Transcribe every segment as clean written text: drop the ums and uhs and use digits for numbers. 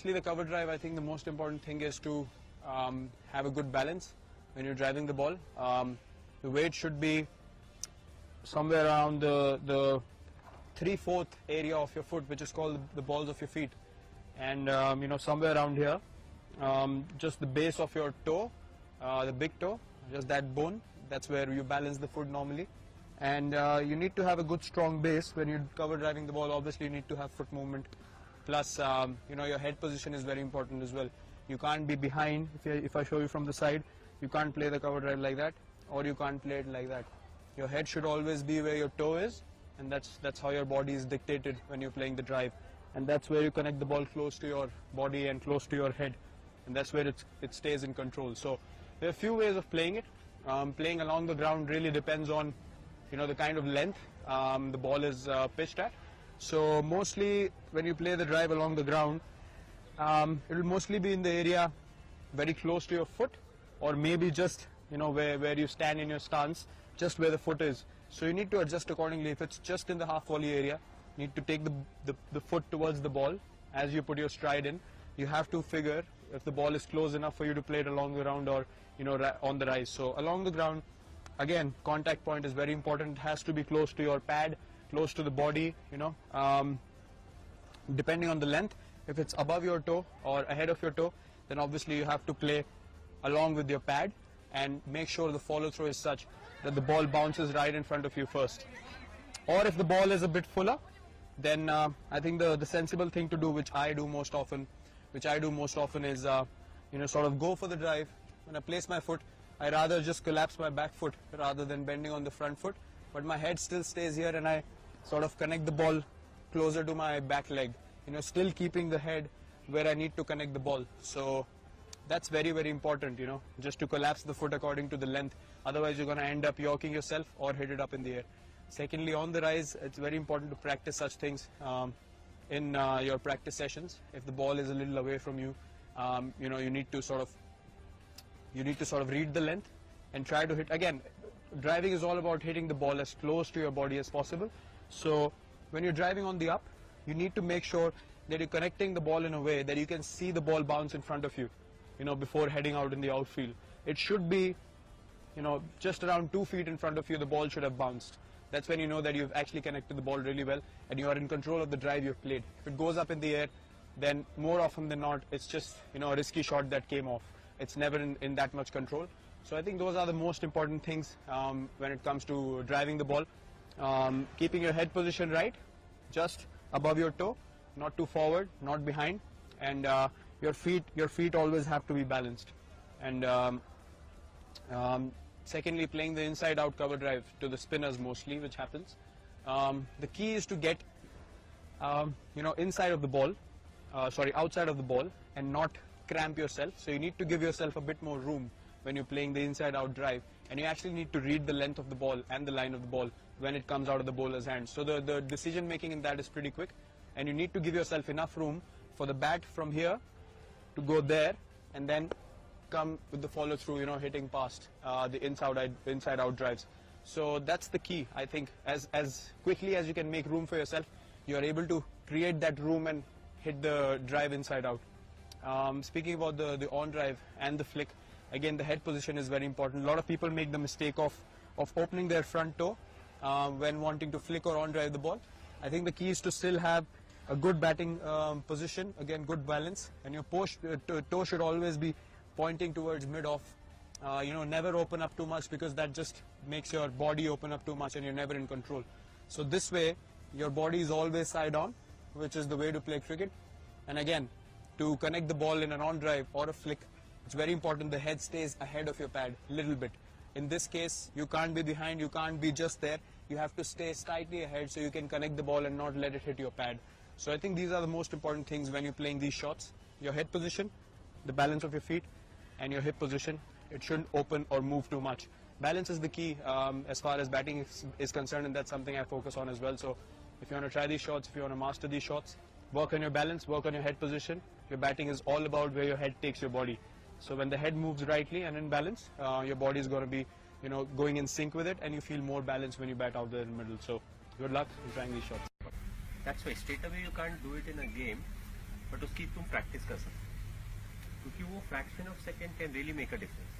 Actually, the cover drive, I think the most important thing is to have a good balance when you're driving the ball. The weight should be somewhere around the 3/4 area of your foot, which is called the balls of your feet, and you know, somewhere around here, just the base of your toe, the big toe, just that bone. That's where you balance the foot normally, and you need to have a good strong base when you're cover driving the ball. Obviously, you need to have foot movement. Plus, you know, your head position is very important as well. You can't be behind. If I show you from the side, you can't play the cover drive like that, or you can't play it like that. Your head should always be where your toe is, and that's how your body is dictated when you're playing the drive. And that's where you connect the ball close to your body and close to your head, and that's where it stays in control. So there are a few ways of playing it. Playing along the ground really depends on, you know, the kind of length the ball is pitched at. So mostly when you play the drive along the ground, it will mostly be in the area very close to your foot, or maybe just, you know, where you stand in your stance, just where the foot is. So you need to adjust accordingly. If it's just in the half volley area, you need to take the foot towards the ball as you put your stride in. You have to figure if the ball is close enough for you to play it along the ground, or, you know, on the rise. So along the ground, again, contact point is very important. It has to be close to your pad, close to the body, you know, depending on the length. If it's above your toe or ahead of your toe, then obviously you have to play along with your pad and make sure the follow through is such that the ball bounces right in front of you first. Or if the ball is a bit fuller, then I think the sensible thing to do, which I do most often is, you know, sort of go for the drive. When I place my foot, I rather just collapse my back foot rather than bending on the front foot, but my head still stays here, and I sort of connect the ball closer to my back leg, you know, still keeping the head where I need to connect the ball. So that's very, very important, you know, just to collapse the foot according to the length. Otherwise, you're going to end up yorking yourself or hit it up in the air. Secondly, on the rise, it's very important to practice such things in your practice sessions. If the ball is a little away from you, you know, you need to sort of read the length and try to hit. Again, driving is all about hitting the ball as close to your body as possible. So when you're driving on the up, you need to make sure that you're connecting the ball in a way that you can see the ball bounce in front of you, you know, before heading out in the outfield. It should be, you know, just around 2 feet in front of you, the ball should have bounced. That's when you know that you've actually connected the ball really well and you are in control of the drive you've played. If it goes up in the air, then more often than not, it's just, you know, a risky shot that came off. It's never in that much control. So I think those are the most important things when it comes to driving the ball. Keeping your head position right, just above your toe, not too forward, not behind, and your feet always have to be balanced. And secondly, playing the inside-out cover drive to the spinners mostly, which happens. The key is to get, you know, outside of the ball, and not cramp yourself. So you need to give yourself a bit more room when you're playing the inside-out drive, and you actually need to read the length of the ball and the line of the ball when it comes out of the bowler's hand. So the decision making in that is pretty quick, and you need to give yourself enough room for the bat from here to go there, and then come with the follow through, you know, hitting past the inside out drives. So that's the key. I think as quickly as you can make room for yourself, you are able to create that room and hit the drive inside out. Speaking about the on drive and the flick, again, the head position is very important. A lot of people make the mistake of opening their front toe when wanting to flick or on drive the ball. I think the key is to still have a good batting position, again, good balance, and your toe should always be pointing towards mid-off. You know, never open up too much, because that just makes your body open up too much and you're never in control. So this way, your body is always side on, which is the way to play cricket. And again, to connect the ball in an on drive or a flick, it's very important the head stays ahead of your pad a little bit. In this case, you can't be behind, you can't be just there. You have to stay slightly ahead so you can connect the ball and not let it hit your pad. So I think these are the most important things when you're playing these shots. Your head position, the balance of your feet, and your hip position. It shouldn't open or move too much. Balance is the key as far as batting is concerned, and that's something I focus on as well. So if you want to try these shots, if you want to master these shots, work on your balance, work on your head position. Your batting is all about where your head takes your body. So when the head moves rightly and in balance, your body is going to be, you know, going in sync with it, and you feel more balanced when you bat out there in the middle. So good luck in trying these shots. That's why straight away you can't do it in a game. But उसकी तुम practice कर सकते हो, क्योंकि वो fraction of second can really make a difference.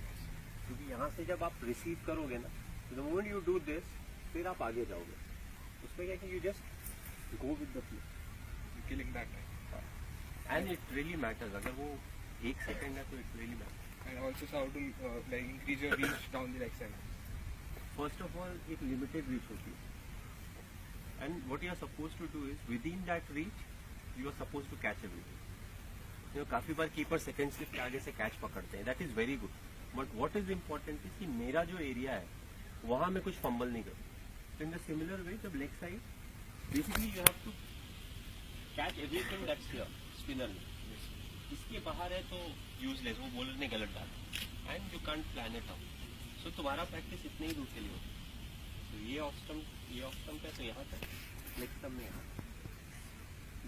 क्योंकि यहाँ से जब आप रिसीव करोगे ना, the moment you do this, फिर आप आगे जाओगे. उसमें क्या कि you just go with the flow, killing that time. And it really matters. अगर वो 1 सेकेंड है तो it really matters. And also how to like increase your reach down the leg side. First of all एक limited reach होती है, and what you are suppose to do is within that reach you are suppose to catch everything. काफी बार keeper second slip के आगे से catch पकड़ते हैं, that is very good. But what is important is कि मेरा जो एरिया है वहां मैं कुछ फंबल नहीं करूँ. तो इन द सिमिलर वे जब leg side basically you have to catch everything that's here spinner. इसके बाहर है तो यूजलेस, वो बॉलर ने गलत डाला, and you can't plan it out. So तुम्हारा प्रैक्टिस इतने ही दूर के लिए होता है. तो ये ऑफ स्टंप है तो यहाँ तक, लेग स्टंप में यहाँ.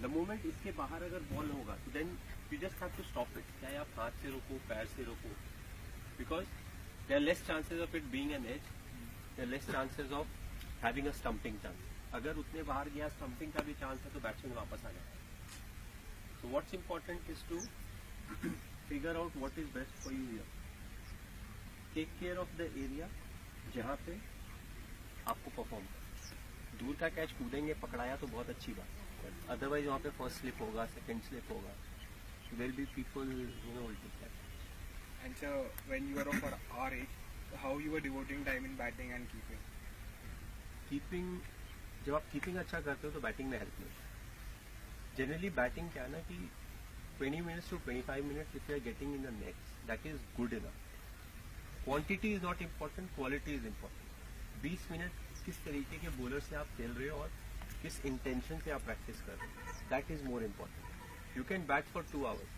द मोमेंट इसके बाहर अगर बॉल होगा तो then you just have to stop it. चाहे आप हाथ से रोको, पैर से रोको, because there are less chances of it being an edge, there are less chances of having a stumping chance. अगर उतने बाहर गया स्टंपिंग का भी चांस है तो बैट्समैन वापस आ जाएगा. So what's important is to figure out what is best for you here. Take care of the area जहाँ पे आपको परफॉर्म कर. दूर का कैच कूदेंगे, पकड़ाया तो बहुत अच्छी बात, अदरवाइज वहाँ पे फर्स्ट स्लिप होगा, सेकंड स्लिप होगा. There will be people will take that. And so when you were of our age, how you were devoting time in batting and keeping? Keeping, जब आप कीपिंग अच्छा करते हो तो बैटिंग में help मिलती है. जनरली बैटिंग क्या है ना कि 20 minutes to 25 minutes if you are getting in the nets, that is good enough. Quantity is not important, quality is important. 20 minute किस तरीके के बॉलर से आप खेल रहे हो और किस इंटेंशन से आप प्रैक्टिस कर रहे हो, that is more important. You can bat for 2 hours,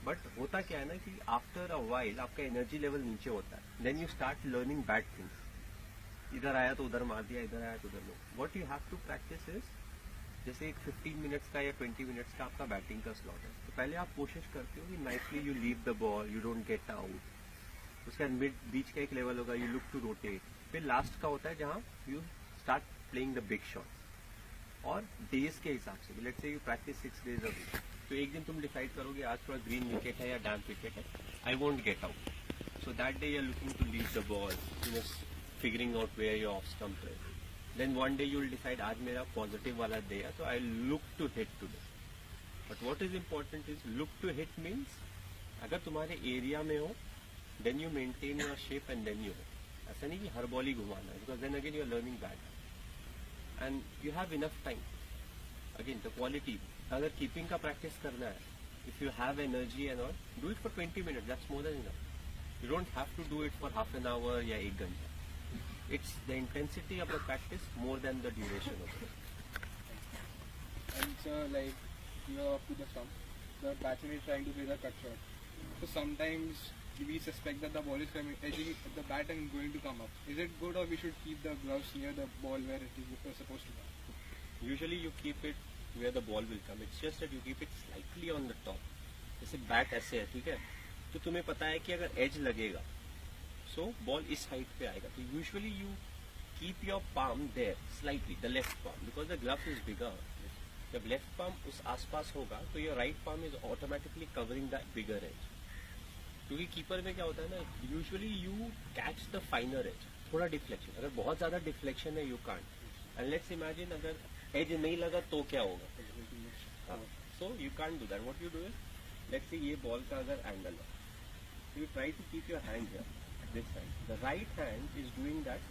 but होता क्या है ना कि आफ्टर अ वाइल आपका एनर्जी लेवल नीचे होता है. Then you start learning bad things. इधर आया तो उधर मार दिया, इधर आया तो उधर लो. What you have to practice is, जैसे एक 15 मिनट्स का या 20 मिनट्स का आपका बैटिंग का स्लॉट है, तो पहले आप कोशिश करते हो कि nicely you leave the ball, you don't get out. उसके बाद मिड बीच का एक लेवल होगा, यू लुक टू रोटेट. फिर लास्ट का होता है जहां you start playing the big shot. और डेज के हिसाब से, let's say you practice 6 days a week, तो एक दिन तुम डिसाइड करोगे आज थोड़ा ग्रीन विकेट है या डैम्प विकेट है, I won't get out. So that day you are looking to leave the ball, figuring out where your off stump है. Then one day you will decide आज मेरा positive वाला day है तो I look to hit today. But what is important is look to hit means अगर तुम्हारे area में हो then you maintain your shape and then you hit. ऐसा नहीं कि हर बॉल ही घुमाना है, because then again you are learning bat and you have enough time. Again the quality, अगर कीपिंग का प्रैक्टिस करना है, if you have energy and all, do it for 20 minutes, that's more than enough. You don't have to do it for half an hour या 1 घंटा. It's the intensity of the practice more than the duration of it. And so like you are up to the stump, the batsman is trying to play the cut shot. So sometimes we suspect that the ball is coming, edging the bat and going to come up. Is it good or we should keep the gloves near the ball where it is supposed to come? Usually you keep it where the ball will come. It's just that you keep it slightly on the top. जैसे bat ऐसे है, ठीक है, तो तुम्हें पता है कि अगर एज लगेगा सो बॉल इस हाइट पे आएगा. तो usually you keep your palm there slightly, the left palm, because the glove is bigger. जब लेफ्ट पाम उस आसपास होगा तो your right palm is automatically covering the bigger edge. क्योंकि कीपर में क्या होता है ना, usually you catch the finer edge. थोड़ा डिफ्लेक्शन, अगर बहुत ज्यादा डिफ्लेक्शन है you can't. And let's imagine अगर एज नहीं लगा तो क्या होगा. So you can't do that. What you do is, let's say ये बॉल का अगर एंगल है, you try to keep your hand here. This side. The right hand is doing that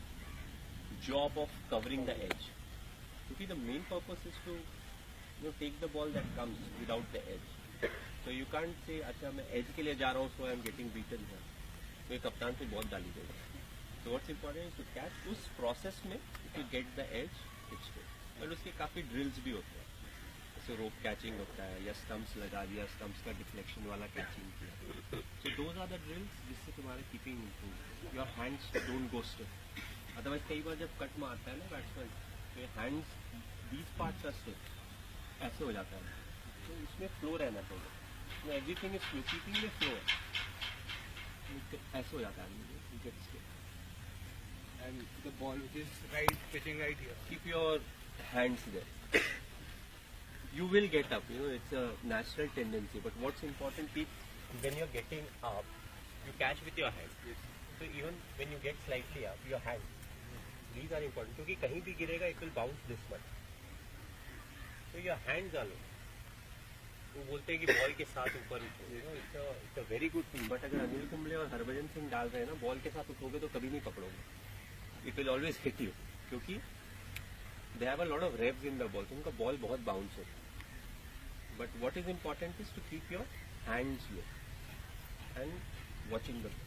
job of covering the edge. Because the main purpose is to take the ball that comes without the edge. So you can't say, अच्छा मैं edge के लिए जा रहा हूँ, so I am getting beaten here. तो ये कप्तान पे बहुत डाली देगा. So what's important is to catch. उस process में if you get the edge, it's good. और उसके काफी drills भी होते हैं. जैसे रोप कैचिंग होता है या स्टम्प्स लगा दिया, स्टम्प्स का डिफ्लेक्शन वाला कैचिंग किया. So those are the drills जिससे तुम्हारा keeping improve. Your hands don't go stiff. Otherwise कई बार जब कट मारता है ना बैट्समैन, तो ये हैंड्स 20 पार्ट्स आर स्टिफ, ऐसे हो जाता है. तो इसमें फ्लो रहना चाहिए. इसमें एवरीथिंग इज फ्लो, कीपिंग में फ्लो है. ऐसे हो जाता है wicket stiff. And the ball which is right pitching right here. Keep your hands there. you will get up. You know, it's a natural tendency. But what's important is when you're getting up, you catch with your hand. So even when you get slightly up, your hand. These are important. क्योंकि कहीं भी गिरेगा, it will bounce this much. So your hands are low. वो बोलते हैं कि ball के साथ ऊपर उठो. You know, it's a very good thing. But अगर अनिल कुंबले और हरभजन सिंह डाल रहे हैं ना, बॉल के साथ उठोगे तो कभी नहीं पकड़ोगे. It will always hit you. क्योंकि they have a lot of revs in the ball. तो उनका बॉल बहुत बाउंस होता है. But what is important is to keep your hands low and watching the ball.